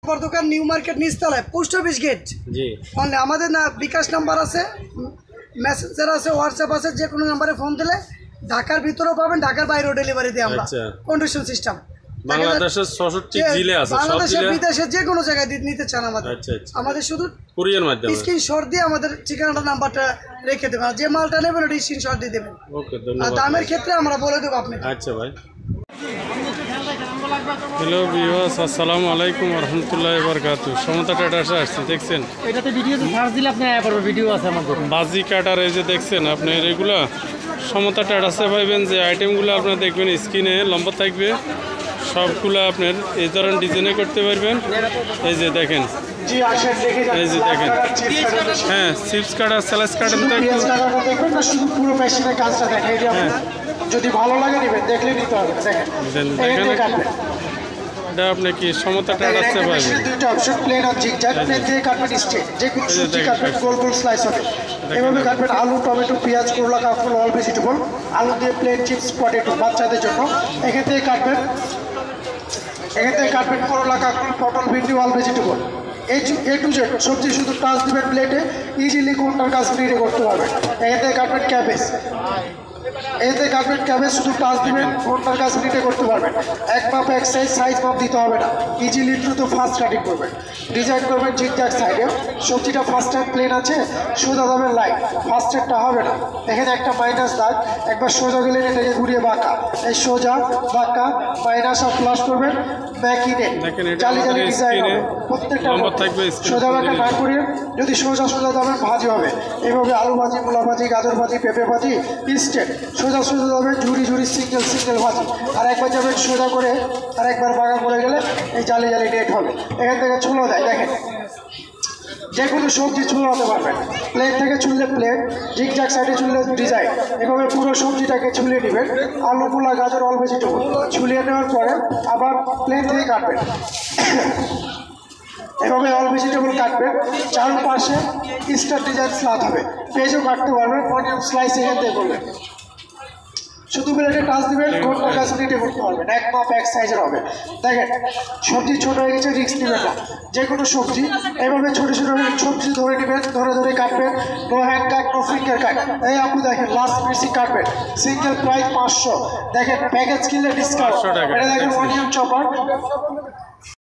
দোকান new market নিচতলায় post office gate. জি only আমাদের না বিকাশ নাম্বার আছে, মেসেঞ্জার আছে, হোয়াটসঅ্যাপ আছে, যে কোনো নাম্বারে ফোন দিলে ঢাকার ভিতরেও পাবেন, ঢাকার বাইরেও ডেলিভারি দিই আমরা। কন্ডিশন সিস্টেম বাংলাদেশের 66 জেলা আছে, বাংলাদেশের বিদেশে যে কোনো জায়গায় নিতে চান আমাদের শুধু কুরিয়ার মাধ্যমে স্ক্রিনশট দিয়ে আমাদের ঠিকানাটা নাম্বারটা রেখে দেবেন, আর যে মালটা নেবেন ওটা স্ক্রিনশট দিয়ে দেবেন। ওকে ধন্যবাদ। আর দামের ক্ষেত্রে আমরা বলে দেবো আপনাকে। আচ্ছা ভাই। হ্যালো ভিউয়ার্স, আসসালামু আলাইকুম ওয়া রাহমাতুল্লাহি ওয়া বারাকাতুহু। সমতা ট্রেডার্সে আসছে, দেখছেন এটাতে ভিডিওতে সার্চ দিলে আপনি আয়া পড়বে, ভিডিও আছে আমাদের। বাজি কাটার এই যে দেখছেন আপনি এগুলা সমতা ট্রেডার্সে পাইবেন। যে আইটেমগুলো আপনারা দেখবেন স্ক্রিনে লম্বা থাকবে, সবগুলো আপনার এই ধরনের ডিজাইনে করতে পারবেন। এই যে দেখেন, এই যে দেখেন, হ্যাঁ চিপস কাটার, স্লাইস কাটার শুধু পুরো মেশিনের কাজটা দেখাই দিই আপনাদের। যদি ভালো লাগে নেবেন, দেখলে নিতে হবে। দেখেন এটা আপনি কি সমতা ট্রেডার্সে পাবেন। দুইটা অপশন, প্লেন আর জিগজ্যাগ। প্লেন দিয়ে কাটবেন স্ট্রেট, যে কোনো সবজি কাটবেন গোল গোল স্লাইস হবে। এভাবে কাটবেন আলু, টমেটো, পেঁয়াজ, করলা, কাঁকরোল, অল ভেজিটেবল। আলু দিয়ে প্লেন চিপস, পটেটো বাচ্চাদের জন্য। এখান থেকে কাটবেন করলা, কাঁকরোল, পটল, ভিন্ডি, all vegetable. A to Z সবজি শুধু টাচ দিবেন প্লেটে, ইজিলি কোনটার কাজ ফ্রিতে করতে পারবেন। এখান থেকে কাটবেন ক্যাবেজ, শুধু টাচ দিবেন, কোনটার কাজ ফ্রিতে করতে পারবেন। এক মাপ এক সাইজ মাপ দিতে হবে না, ইজিলি দ্রুত ফাস্ট কাটিং করবেন। ডিজাইন করবেন জিগজ্যাগ সাইডে। সবজিটা ফার্স্ট টাইম প্লেন আছে, সোজা যাবেন লাইন, ফার্স্ট টাইমটা হবে না। এখানে একটা মাইনাস দাগ, একবার সোজা গেলে এটাকে ঘুরিয়ে বাঁকা, এই সোজা বাঁকা মাইনাস আর প্লাস করবেন। জালি ডিজাইন হবে প্রত্যেকটা, সোজা বাঁকা না করিয়ে যদি সোজা যাবেন ভাজি হবে। এইভাবে আলু ভাজি, মূলা ভাজি, গাজর ভাজি, পেঁপে ভাজি ইনস্ট্যান্ট সোজা যাবেন, ঝুড়ি সিঙ্গেল ভাজি। আর একবার যাবেন সোজা করে, আর একবার বাঁকা করে গেলে এই জালি নেট হবে। এখান থেকে ছুলো যায়, দেখেন যে কোনো সবজি ছুলাতে পারবেন। প্লেন থেকে ছুললে প্লেন, জিগজ্যাগ সাইডে ছুললে ডিজাইন। এভাবে পুরো সবজিটাকে ছুলিয়ে নেবেন, আলু, মূলা, গাজর, অল ভেজিটেবল ছুলিয়ে নেওয়ার পরে আবার প্লেন থেকে কাটবেন। এভাবে অল ভেজিটেবল কাটবেন, চারপাশে স্টার ডিজাইন স্লাদ হবে। পেঁয়াজও কাটতে পারবেন, অনিয়ন স্লাইস এখান থেকে করবেন। শুধু প্লেটে টাচ দিবেন, কোনটার কাজ নিতে করতে পারবেন। এক মাপ এক সাইজের হবে। দেখেন সবজি ছোট হয়ে গেছে, রিস্ক নেবেন না। যে কোনো সবজি এভাবে ছোট সবজি ধরে নেবেন, ধরে কাটবেন। নো হ্যান্ড কাট, নো ফিঙ্গার কাট। এই আপনি দেখেন লাস্ট পিসি কাটবেন, সিঙ্গেল প্রাইস 500। দেখেন প্যাকেজ কিনলে ডিসকাউন্ট। এটা দেখেন অনিয়ন চপার,